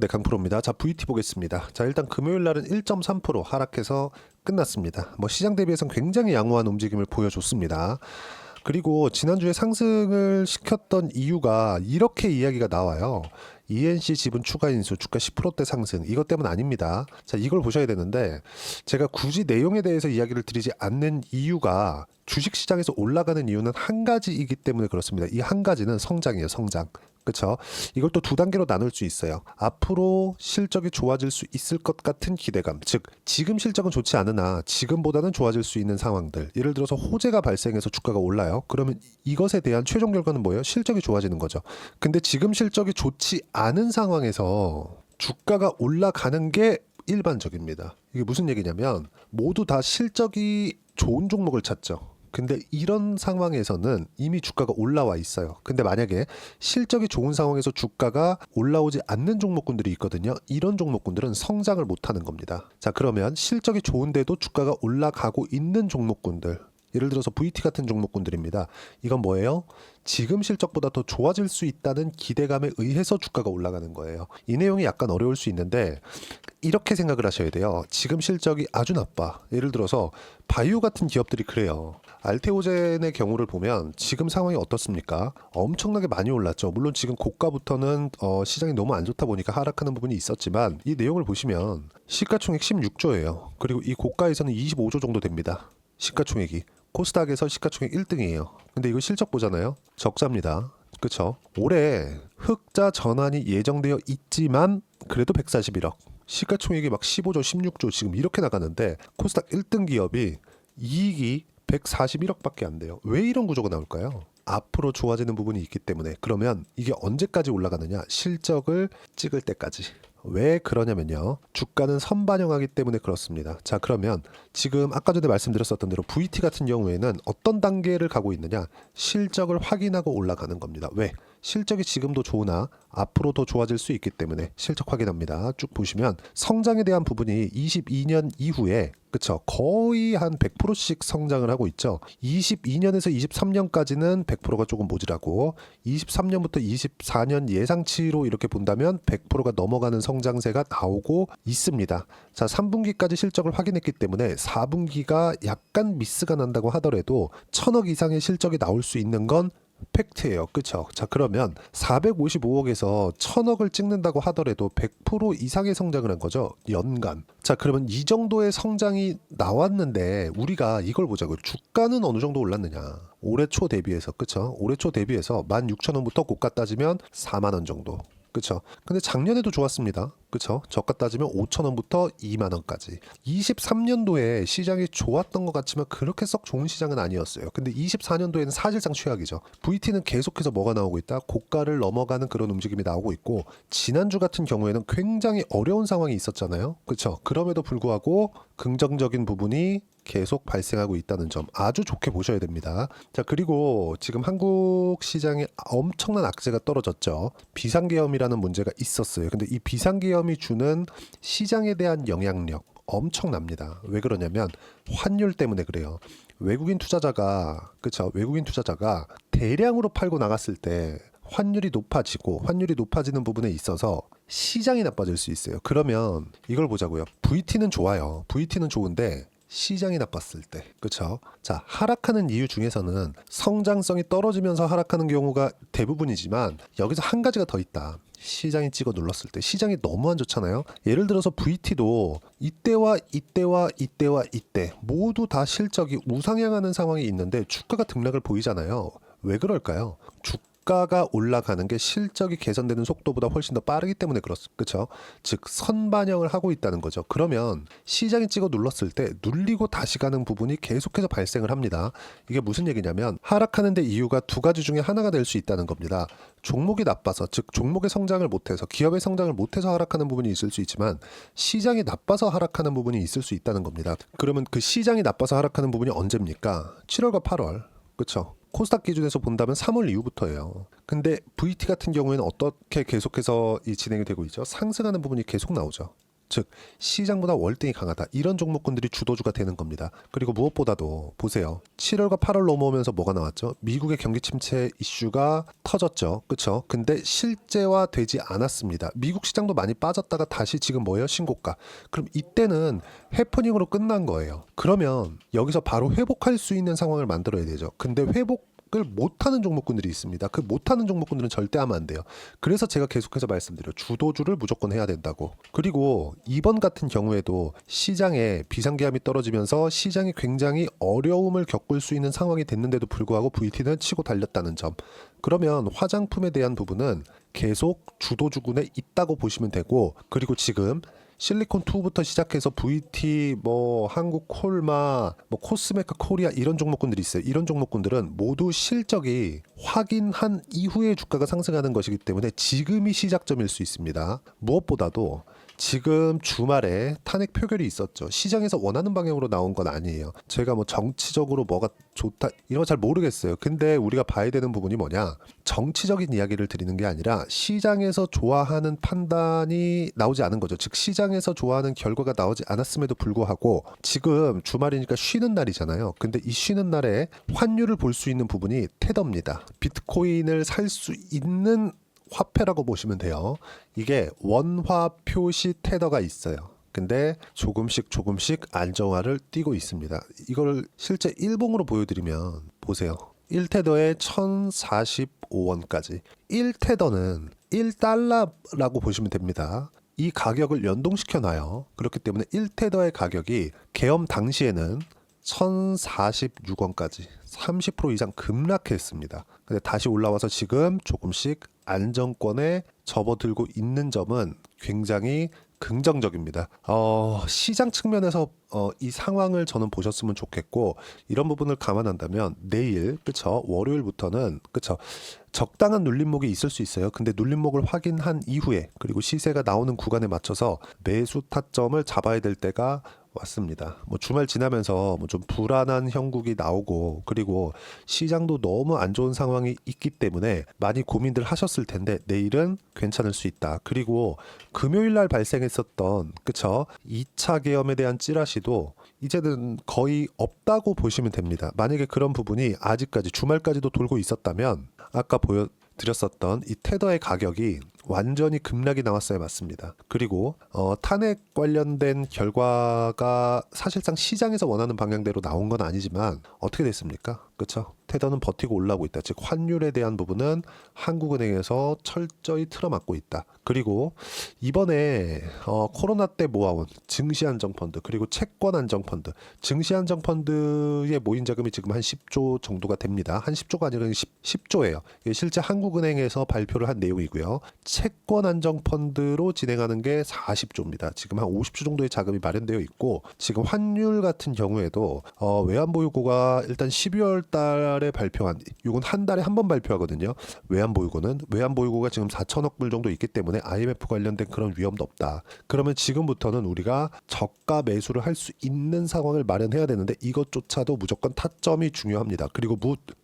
네, 강프로입니다. 자, VT 보겠습니다. 자, 일단 금요일 날은 1.3% 하락해서 끝났습니다. 시장 대비해서는 굉장히 양호한 움직임을 보여줬습니다. 그리고 지난주에 상승을 시켰던 이유가 이렇게 이야기가 나와요. ENC 지분 추가 인수 주가 10%대 상승, 이것 때문 아닙니다. 자, 이걸 보셔야 되는데 제가 굳이 내용에 대해서 이야기를 드리지 않는 이유가 주식시장에서 올라가는 이유는 한 가지이기 때문에 그렇습니다. 이 한 가지는 성장이에요, 성장. 그렇죠? 이걸 또 두 단계로 나눌 수 있어요. 앞으로 실적이 좋아질 수 있을 것 같은 기대감, 즉 지금 실적은 좋지 않으나 지금보다는 좋아질 수 있는 상황들. 예를 들어서 호재가 발생해서 주가가 올라요. 그러면 이것에 대한 최종 결과는 뭐예요? 실적이 좋아지는 거죠. 근데 지금 실적이 좋지 않은 상황에서 주가가 올라가는 게 일반적입니다. 이게 무슨 얘기냐면 모두 다 실적이 좋은 종목을 찾죠. 근데 이런 상황에서는 이미 주가가 올라와 있어요. 근데 만약에 실적이 좋은 상황에서 주가가 올라오지 않는 종목군들이 있거든요. 이런 종목군들은 성장을 못하는 겁니다. 자, 그러면 실적이 좋은데도 주가가 올라가고 있는 종목군들, 예를 들어서 VT 같은 종목군들입니다. 이건 뭐예요? 지금 실적보다 더 좋아질 수 있다는 기대감에 의해서 주가가 올라가는 거예요. 이 내용이 약간 어려울 수 있는데 이렇게 생각을 하셔야 돼요. 지금 실적이 아주 나빠. 예를 들어서 바이오 같은 기업들이 그래요. 알테오젠의 경우를 보면 지금 상황이 어떻습니까? 엄청나게 많이 올랐죠. 물론 지금 고가부터는 시장이 너무 안 좋다 보니까 하락하는 부분이 있었지만 이 내용을 보시면 시가총액 16조예요. 그리고 이 고가에서는 25조 정도 됩니다. 시가총액이. 코스닥에서 시가총액 1등이에요. 근데 이거 실적 보잖아요. 적자입니다. 그쵸? 올해 흑자 전환이 예정되어 있지만 그래도 141억. 시가총액이 막 15조, 16조 지금 이렇게 나가는데 코스닥 1등 기업이 이익이 141억밖에 안 돼요. 왜 이런 구조가 나올까요? 앞으로 좋아지는 부분이 있기 때문에. 그러면 이게 언제까지 올라가느냐? 실적을 찍을 때까지. 왜 그러냐면요. 주가는 선반영하기 때문에 그렇습니다. 자, 그러면 지금 아까 전에 말씀드렸었던 대로 VT 같은 경우에는 어떤 단계를 가고 있느냐? 실적을 확인하고 올라가는 겁니다. 왜? 실적이 지금도 좋으나 앞으로 더 좋아질 수 있기 때문에 실적 확인합니다. 쭉 보시면 성장에 대한 부분이 22년 이후에 그쵸? 거의 한 100%씩 성장을 하고 있죠. 22년에서 23년까지는 100%가 조금 모자라고 23년부터 24년 예상치로 이렇게 본다면 100%가 넘어가는 성장세가 나오고 있습니다. 자, 3분기까지 실적을 확인했기 때문에 4분기가 약간 미스가 난다고 하더라도 1000억 이상의 실적이 나올 수 있는 건 팩트예요. 그쵸? 자, 그러면 455억에서 1000억을 찍는다고 하더라도 100% 이상의 성장을 한 거죠. 연간. 자, 그러면 이 정도의 성장이 나왔는데 우리가 이걸 보자고요. 주가는 어느 정도 올랐느냐. 올해 초 대비해서. 그쵸? 올해 초 대비해서 16,000원부터 고가 따지면 4만 원 정도. 그쵸? 근데 작년에도 좋았습니다. 그쵸? 저가 따지면 5,000원부터 2만 원까지. 23년도에 시장이 좋았던 것 같지만 그렇게 썩 좋은 시장은 아니었어요. 근데 24년도에는 사실상 최악이죠. VT는 계속해서 뭐가 나오고 있다? 고가를 넘어가는 그런 움직임이 나오고 있고 지난주 같은 경우에는 굉장히 어려운 상황이 있었잖아요. 그쵸? 그럼에도 불구하고 긍정적인 부분이 계속 발생하고 있다는 점 아주 좋게 보셔야 됩니다. 자, 그리고 지금 한국 시장에 엄청난 악재가 떨어졌죠. 비상계엄이라는 문제가 있었어요. 근데 이 비상계엄이 주는 시장에 대한 영향력 엄청납니다. 왜 그러냐면 환율 때문에 그래요. 외국인 투자자가 그쵸? 외국인 투자자가 대량으로 팔고 나갔을 때 환율이 높아지는 부분에 있어서 시장이 나빠질 수 있어요. 그러면 이걸 보자고요. VT는 좋아요. VT는 좋은데 시장이 나빴을 때, 그렇죠? 자, 하락하는 이유 중에서는 성장성이 떨어지면서 하락하는 경우가 대부분이지만 여기서 한 가지가 더 있다. 시장이 찍어 눌렀을 때 시장이 너무 안 좋잖아요. 예를 들어서 VT도 이때 모두 다 실적이 우상향하는 상황이 있는데 주가가 등락을 보이잖아요. 왜 그럴까요? 주가가 올라가는 게 실적이 개선되는 속도보다 훨씬 더 빠르기 때문에 그렇죠. 즉 선반영을 하고 있다는 거죠. 그러면 시장이 찍어 눌렀을 때 눌리고 다시 가는 부분이 계속해서 발생을 합니다. 이게 무슨 얘기냐면 하락하는 데 이유가 두 가지 중에 하나가 될 수 있다는 겁니다. 종목이 나빠서 즉 종목의 성장을 못해서 기업의 성장을 못해서 하락하는 부분이 있을 수 있지만 시장이 나빠서 하락하는 부분이 있을 수 있다는 겁니다. 그러면 그 시장이 나빠서 하락하는 부분이 언제입니까? 7월과 8월. 그렇죠. 코스닥 기준에서 본다면 3월 이후부터예요. 근데 VT 같은 경우에는 어떻게 계속해서 이 진행이 되고 있죠? 상승하는 부분이 계속 나오죠. 즉 시장보다 월등히 강하다. 이런 종목군들이 주도주가 되는 겁니다. 그리고 무엇보다도 보세요. 7월과 8월 넘어오면서 뭐가 나왔죠? 미국의 경기 침체 이슈가 터졌죠. 그렇죠? 근데 실제화되지 않았습니다. 미국 시장도 많이 빠졌다가 다시 지금 뭐예요? 신고가. 그럼 이때는 해프닝으로 끝난 거예요. 그러면 여기서 바로 회복할 수 있는 상황을 만들어야 되죠. 근데 회복을 못하는 종목군들이 있습니다. 그 못하는 종목군들은 절대 하면 안 돼요. 그래서 제가 계속해서 말씀드려요. 주도주를 무조건 해야 된다고. 그리고 이번 같은 경우에도 시장에 비상기압이 떨어지면서 시장이 굉장히 어려움을 겪을 수 있는 상황이 됐는데도 불구하고 VT는 치고 달렸다는 점. 그러면 화장품에 대한 부분은 계속 주도주군에 있다고 보시면 되고, 그리고 지금 실리콘2부터 시작해서 VT, 한국 콜마, 코스메카 코리아 이런 종목군들이 있어요. 이런 종목군들은 모두 실적이 확인한 이후에 주가가 상승하는 것이기 때문에 지금이 시작점일 수 있습니다. 무엇보다도 지금 주말에 탄핵 표결이 있었죠. 시장에서 원하는 방향으로 나온 건 아니에요. 제가 정치적으로 뭐가 좋다 이런 거 잘 모르겠어요. 근데 우리가 봐야 되는 부분이 뭐냐? 정치적인 이야기를 드리는 게 아니라 시장에서 좋아하는 판단이 나오지 않은 거죠. 즉 시장에서 좋아하는 결과가 나오지 않았음에도 불구하고 지금 주말이니까 쉬는 날이잖아요. 근데 이 쉬는 날에 환율을 볼 수 있는 부분이 테더입니다. 비트코인을 살 수 있는 화폐라고 보시면 돼요. 이게 원화 표시 테더가 있어요. 근데 조금씩 안정화를 띠고 있습니다. 이걸 실제 일봉으로 보여드리면 보세요. 1테더에 1045원까지. 1테더는 1달러라고 보시면 됩니다. 이 가격을 연동시켜 놔요. 그렇기 때문에 1테더의 가격이 개엄 당시에는 1046원까지 30% 이상 급락했습니다. 근데 다시 올라와서 지금 조금씩 안정권에 접어들고 있는 점은 굉장히 긍정적입니다. 시장 측면에서 이 상황을 저는 보셨으면 좋겠고, 이런 부분을 감안한다면 내일, 그쵸? 월요일부터는, 그쵸? 적당한 눌림목이 있을 수 있어요. 근데 눌림목을 확인한 이후에, 그리고 시세가 나오는 구간에 맞춰서 매수 타점을 잡아야 될 때가 왔습니다. 주말 지나면서 좀 불안한 형국이 나오고, 그리고 시장도 너무 안 좋은 상황이 있기 때문에 많이 고민들 하셨을 텐데 내일은 괜찮을 수 있다. 그리고 금요일 날 발생했었던, 그쵸? 2차 계엄에 대한 찌라시도 이제는 거의 없다고 보시면 됩니다. 만약에 그런 부분이 아직까지 주말까지도 돌고 있었다면 아까 보여드렸었던 이 테더의 가격이 완전히 급락이 나왔어야 맞습니다. 그리고 탄핵 관련된 결과가 사실상 시장에서 원하는 방향대로 나온 건 아니지만 어떻게 됐습니까? 그렇죠? 테더는 버티고 올라오고 있다. 즉 환율에 대한 부분은 한국은행에서 철저히 틀어막고 있다. 그리고 이번에 코로나 때 모아온 증시안정펀드 그리고 채권안정펀드, 증시안정펀드의 모인 자금이 지금 한 10조 정도가 됩니다. 한 10조가 아니라 10조예요. 이게 실제 한국은행에서 발표를 한 내용이고요. 채권안정펀드로 진행하는 게 40조입니다. 지금 한 50조 정도의 자금이 마련되어 있고, 지금 환율 같은 경우에도 외환보유고가 일단 12월 달에 발표한, 이건 한 달에 한 번 발표하거든요. 외환보유고가 지금 4천억 불 정도 있기 때문에 IMF 관련된 그런 위험도 없다. 그러면 지금부터는 우리가 저가 매수를 할 수 있는 상황을 마련해야 되는데 이것조차도 무조건 타점이 중요합니다. 그리고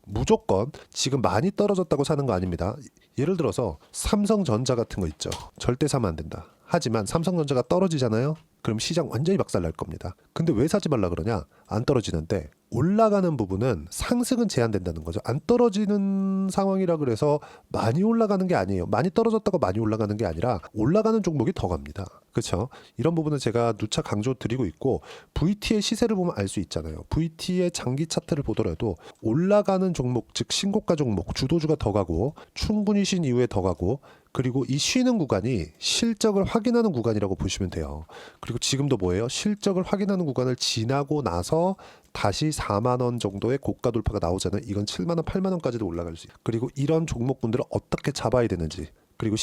무조건 지금 많이 떨어졌다고 사는 거 아닙니다. 예를 들어서 삼성전자 같은 거 있죠. 절대 사면 안 된다. 하지만 삼성전자가 떨어지잖아요. 그럼 시장 완전히 박살날 겁니다. 근데 왜 사지 말라 그러냐? 안 떨어지는데 올라가는 부분은 상승은 제한된다는 거죠. 안 떨어지는 상황이라 그래서 많이 올라가는 게 아니에요. 많이 떨어졌다고 많이 올라가는 게 아니라 올라가는 종목이 더 갑니다. 그렇죠? 이런 부분은 제가 누차 강조드리고 있고, VT의 시세를 보면 알 수 있잖아요. VT의 장기 차트를 보더라도 올라가는 종목, 즉 신고가 종목, 주도주가 더 가고 충분히 쉰 이후에 더 가고, 그리고 이 쉬는 구간이 실적을 확인하는 구간이라고 보시면 돼요. 그리고 지금도 뭐예요? 실적을 확인하는 구간을 지나고 나서 다시 4만 원 정도의 고가 돌파가 나오잖아요. 이건 7만 원, 8만 원까지도 올라갈 수 있어요. 그리고 이런 종목군들을 어떻게 잡아야 되는지, 그리고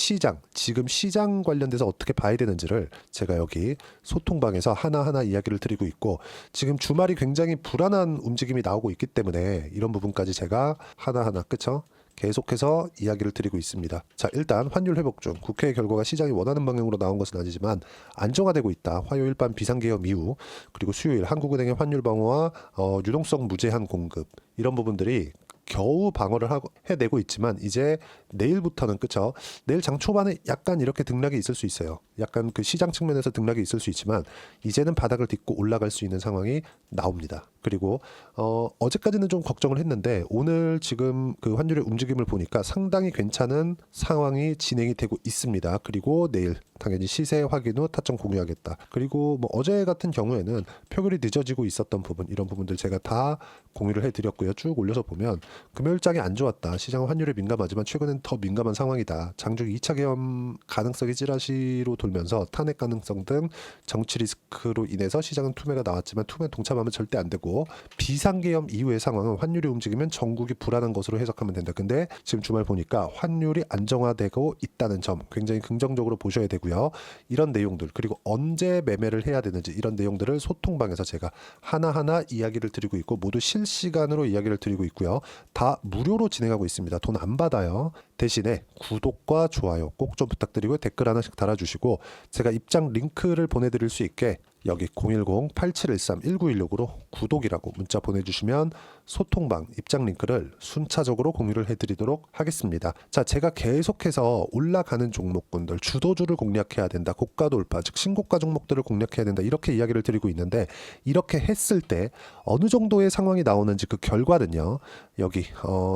지금 시장 관련돼서 어떻게 봐야 되는지를 제가 여기 소통방에서 하나하나 이야기를 드리고 있고, 지금 주말이 굉장히 불안한 움직임이 나오고 있기 때문에 이런 부분까지 제가 하나하나, 그쵸? 계속해서 이야기를 드리고 있습니다. 자, 일단 환율 회복 중, 국회 결과가 시장이 원하는 방향으로 나온 것은 아니지만 안정화되고 있다. 화요일 밤 비상계엄 이후, 그리고 수요일 한국은행의 환율 방어와 유동성 무제한 공급, 이런 부분들이 겨우 방어를 하고 해내고 있지만 이제 내일부터는 그쵸? 내일 장 초반에 약간 이렇게 등락이 있을 수 있어요. 약간 그 시장 측면에서 등락이 있을 수 있지만 이제는 바닥을 딛고 올라갈 수 있는 상황이 나옵니다. 그리고 어제까지는 좀 걱정을 했는데 오늘 지금 그 환율의 움직임을 보니까 상당히 괜찮은 상황이 진행이 되고 있습니다. 그리고 내일 당연히 시세 확인 후 타점 공유하겠다. 그리고 뭐 어제 같은 경우에는 표결이 늦어지고 있었던 부분, 이런 부분들 제가 다 공유를 해드렸고요. 쭉 올려서 보면 금요일장이 안 좋았다. 시장은 환율에 민감하지만 최근엔 더 민감한 상황이다. 장중 2차 계엄 가능성이 찌라시로 돌면서 탄핵 가능성 등 정치 리스크로 인해서 시장은 투매가 나왔지만 투매 동참하면 절대 안 되고, 비상계엄 이후의 상황은 환율이 움직이면 전국이 불안한 것으로 해석하면 된다. 근데 지금 주말 보니까 환율이 안정화되고 있다는 점 굉장히 긍정적으로 보셔야 되고요. 이런 내용들, 그리고 언제 매매를 해야 되는지 이런 내용들을 소통방에서 제가 하나하나 이야기를 드리고 있고 모두 실시간으로 이야기를 드리고 있고요. 다 무료로 진행하고 있습니다. 돈 안 받아요. 대신에 구독과 좋아요 꼭 좀 부탁드리고 댓글 하나씩 달아주시고 제가 입장 링크를 보내드릴 수 있게 여기 010-8713-1916으로 구독이라고 문자 보내주시면 소통방 입장 링크를 순차적으로 공유를 해드리도록 하겠습니다. 자, 제가 계속해서 올라가는 종목군들, 주도주를 공략해야 된다, 고가 돌파 즉 신고가 종목들을 공략해야 된다, 이렇게 이야기를 드리고 있는데, 이렇게 했을 때 어느 정도의 상황이 나오는지 그 결과는요, 여기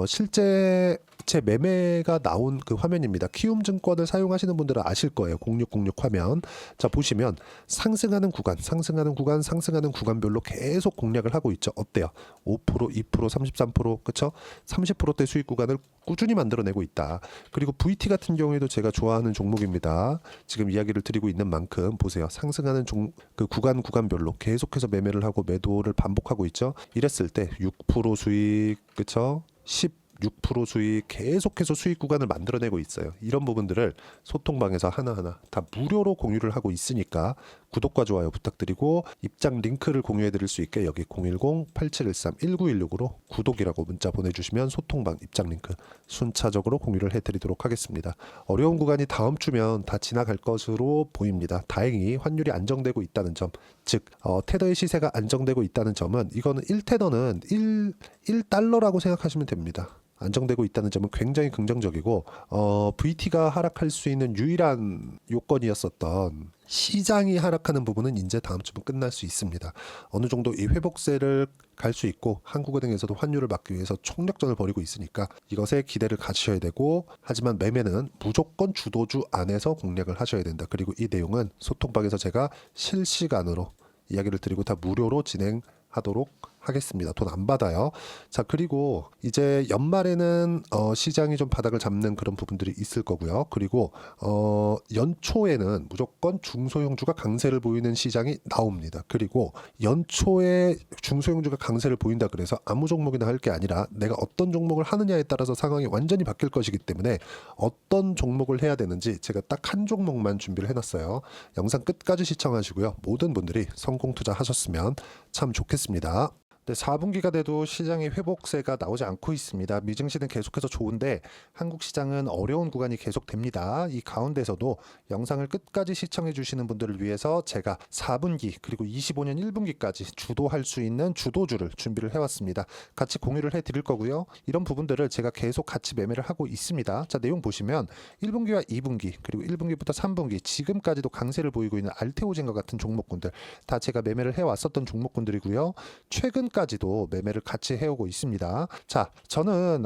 실제 제 매매가 나온 그 화면입니다. 키움증권을 사용하시는 분들은 아실 거예요. 0606 화면. 자, 보시면 상승하는 구간별로 계속 공략을 하고 있죠. 어때요? 5%, 2%, 33%, 그쵸? 30%대 수익 구간을 꾸준히 만들어내고 있다. 그리고 VT 같은 경우에도 제가 좋아하는 종목입니다. 지금 이야기를 드리고 있는 만큼 보세요. 상승하는 그 구간별로 계속해서 매매를 하고 매도를 반복하고 있죠. 이랬을 때 6% 수익, 그쵸? 6% 수익, 계속해서 수익 구간을 만들어내고 있어요. 이런 부분들을 소통방에서 하나하나 다 무료로 공유를 하고 있으니까 구독과 좋아요 부탁드리고 입장 링크를 공유해 드릴 수 있게 여기 010-8713-1916으로 구독이라고 문자 보내주시면 소통방 입장 링크 순차적으로 공유를 해드리도록 하겠습니다. 어려운 구간이 다음 주면 다 지나갈 것으로 보입니다. 다행히 환율이 안정되고 있다는 점, 즉 테더의 시세가 안정되고 있다는 점은, 이거는 1테더는 1달러라고 생각하시면 됩니다. 안정되고 있다는 점은 굉장히 긍정적이고, VT가 하락할 수 있는 유일한 요건이었었던 시장이 하락하는 부분은 이제 다음 주면 끝날 수 있습니다. 어느 정도 이 회복세를 갈 수 있고 한국은행에서도 환율을 막기 위해서 총력전을 벌이고 있으니까 이것에 기대를 가지셔야 되고, 하지만 매매는 무조건 주도주 안에서 공략을 하셔야 된다. 그리고 이 내용은 소통방에서 제가 실시간으로 이야기를 드리고 다 무료로 진행하도록 하겠습니다. 돈 안 받아요. 자, 그리고 이제 연말에는 시장이 좀 바닥을 잡는 그런 부분들이 있을 거고요. 그리고 연초에는 무조건 중소형주가 강세를 보이는 시장이 나옵니다. 그리고 연초에 중소형주가 강세를 보인다 그래서 아무 종목이나 할 게 아니라 내가 어떤 종목을 하느냐에 따라서 상황이 완전히 바뀔 것이기 때문에 어떤 종목을 해야 되는지 제가 딱 한 종목만 준비를 해놨어요. 영상 끝까지 시청하시고요. 모든 분들이 성공 투자하셨으면 참 좋겠습니다. 네, 4분기가 돼도 시장의 회복세가 나오지 않고 있습니다. 미증시는 계속해서 좋은데 한국 시장은 어려운 구간이 계속됩니다. 이 가운데서도 영상을 끝까지 시청해 주시는 분들을 위해서 제가 4분기 그리고 25년 1분기까지 주도할 수 있는 주도주를 준비를 해왔습니다. 같이 공유를 해드릴 거고요. 이런 부분들을 제가 계속 같이 매매를 하고 있습니다. 자, 내용 보시면 1분기와 2분기 그리고 1분기부터 3분기 지금까지도 강세를 보이고 있는 알테오젠과 같은 종목군들 다 제가 매매를 해왔었던 종목군들이고요. 최근까지도 매매를 같이 해오고 있습니다. 자, 저는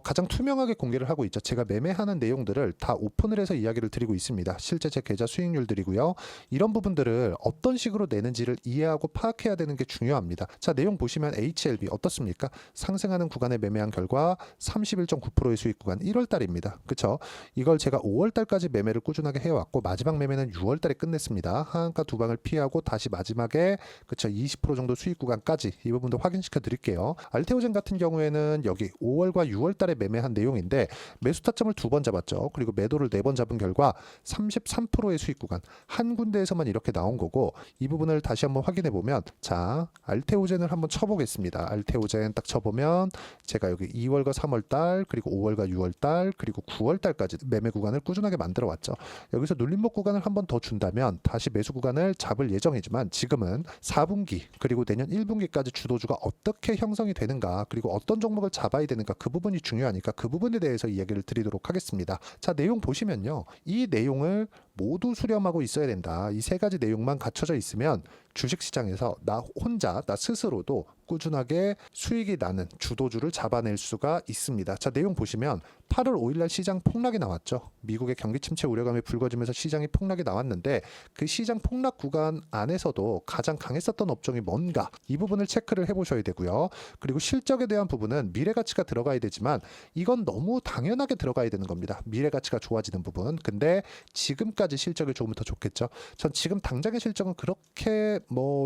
가장 투명하게 공개를 하고 있죠. 제가 매매하는 내용들을 다 오픈을 해서 이야기를 드리고 있습니다. 실제 제 계좌 수익률들이고요. 이런 부분들을 어떤 식으로 내는지를 이해하고 파악해야 되는 게 중요합니다. 자, 내용 보시면 HLB 어떻습니까? 상승하는 구간에 매매한 결과 31.9%의 수익 구간 1월 달입니다. 그쵸? 이걸 제가 5월 달까지 매매를 꾸준하게 해왔고 마지막 매매는 6월 달에 끝냈습니다. 하한가 두 방을 피하고 다시 마지막에 그쵸 20% 정도 수익 구간까지 이 부분도 확인시켜 드릴게요. 알테오젠 같은 경우에는 여기 5월과 6월 달에 매매한 내용인데 매수 타점을 2번 잡았죠. 그리고 매도를 4번 잡은 결과 33%의 수익 구간 한 군데에서만 이렇게 나온 거고, 이 부분을 다시 한번 확인해 보면 자, 알테오젠을 한번 쳐보겠습니다. 알테오젠 딱 쳐보면 제가 여기 2월과 3월 달 그리고 5월과 6월 달 그리고 9월 달까지 매매 구간을 꾸준하게 만들어 왔죠. 여기서 눌림목 구간을 한번 더 준다면 다시 매수 구간을 잡을 예정이지만 지금은 4분기 그리고 내년 1분기까지 주도주 주도주가 어떻게 형성이 되는가, 그리고 어떤 종목을 잡아야 되는가, 그 부분이 중요하니까 그 부분에 대해서 이야기를 드리도록 하겠습니다. 자, 내용 보시면요. 이 내용을 모두 수렴하고 있어야 된다. 이 세 가지 내용만 갖춰져 있으면 주식시장에서 나 혼자, 나 스스로도 꾸준하게 수익이 나는 주도주를 잡아낼 수가 있습니다. 자, 내용 보시면 8월 5일날 시장 폭락이 나왔죠. 미국의 경기 침체 우려감이 불거지면서 시장이 폭락이 나왔는데 그 시장 폭락 구간 안에서도 가장 강했었던 업종이 뭔가, 이 부분을 체크를 해보셔야 되고요. 그리고 실적에 대한 부분은 미래가치가 들어가야 되지만 이건 너무 당연하게 들어가야 되는 겁니다. 미래가치가 좋아지는 부분. 근데 지금까지 실적이 좋으면 더 좋겠죠. 전 지금 당장의 실적은 그렇게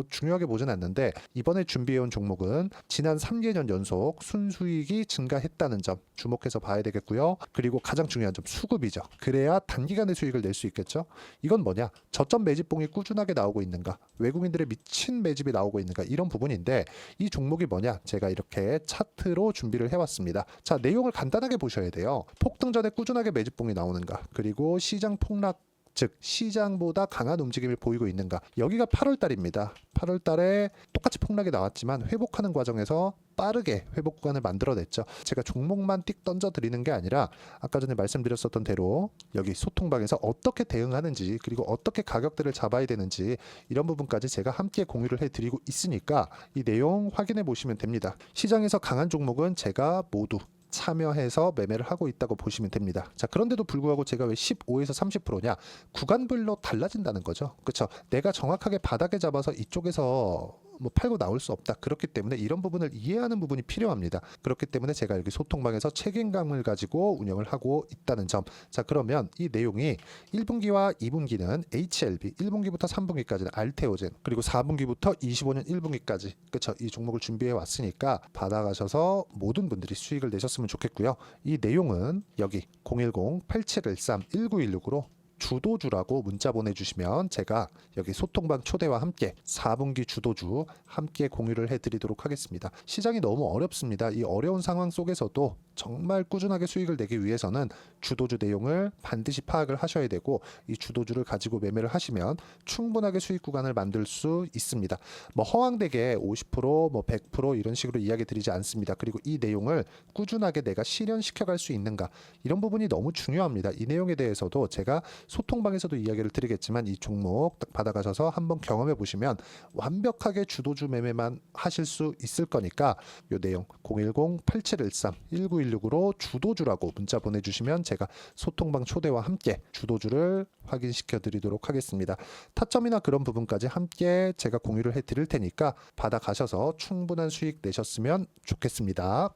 중요하게 보진 않는데, 이번에 준비해온 종목은 지난 3개년 연속 순수익이 증가했다는 점 주목해서 봐야 되겠고요. 그리고 가장 중요한 점, 수급이죠. 그래야 단기간에 수익을 낼 수 있겠죠. 이건 뭐냐? 저점 매집봉이 꾸준하게 나오고 있는가, 외국인들의 미친 매집이 나오고 있는가, 이런 부분인데 이 종목이 뭐냐? 제가 이렇게 차트로 준비를 해왔습니다. 자, 내용을 간단하게 보셔야 돼요. 폭등 전에 꾸준하게 매집봉이 나오는가, 그리고 시장 폭락, 즉 시장보다 강한 움직임을 보이고 있는가. 여기가 8월 달입니다. 8월 달에 똑같이 폭락이 나왔지만 회복하는 과정에서 빠르게 회복 구간을 만들어냈죠. 제가 종목만 띡 던져 드리는 게 아니라 아까 전에 말씀드렸었던 대로 여기 소통방에서 어떻게 대응하는지, 그리고 어떻게 가격대를 잡아야 되는지, 이런 부분까지 제가 함께 공유를 해드리고 있으니까 이 내용 확인해 보시면 됩니다. 시장에서 강한 종목은 제가 모두 참여해서 매매를 하고 있다고 보시면 됩니다. 자, 그런데도 불구하고 제가 왜 15에서 30%냐? 구간별로 달라진다는 거죠. 그렇죠? 내가 정확하게 바닥에 잡아서 이쪽에서 팔고 나올 수 없다. 그렇기 때문에 이런 부분을 이해하는 부분이 필요합니다. 그렇기 때문에 제가 여기 소통방에서 책임감을 가지고 운영을 하고 있다는 점. 자, 그러면 이 내용이 1분기와 2분기는 HLB, 1분기부터 3분기까지는 알테오젠, 그리고 4분기부터 25년 1분기까지, 그렇죠? 이 종목을 준비해 왔으니까 받아가셔서 모든 분들이 수익을 내셨으면 좋겠고요. 이 내용은 여기 010-8713-1916으로 주도주라고 문자 보내주시면 제가 여기 소통방 초대와 함께 4분기 주도주 함께 공유를 해드리도록 하겠습니다. 시장이 너무 어렵습니다. 이 어려운 상황 속에서도 정말 꾸준하게 수익을 내기 위해서는 주도주 내용을 반드시 파악을 하셔야 되고, 이 주도주를 가지고 매매를 하시면 충분하게 수익 구간을 만들 수 있습니다. 허황되게 50%, 100% 이런 식으로 이야기 드리지 않습니다. 그리고 이 내용을 꾸준하게 내가 실현시켜갈 수 있는가, 이런 부분이 너무 중요합니다. 이 내용에 대해서도 제가 소통방에서도 이야기를 드리겠지만 이 종목 딱 받아가셔서 한번 경험해 보시면 완벽하게 주도주 매매만 하실 수 있을 거니까 이 내용 010-8713-1916으로 주도주라고 문자 보내주시면 제가 소통방 초대와 함께 주도주를 확인시켜 드리도록 하겠습니다. 타점이나 그런 부분까지 함께 제가 공유를 해 드릴 테니까 받아가셔서 충분한 수익 내셨으면 좋겠습니다.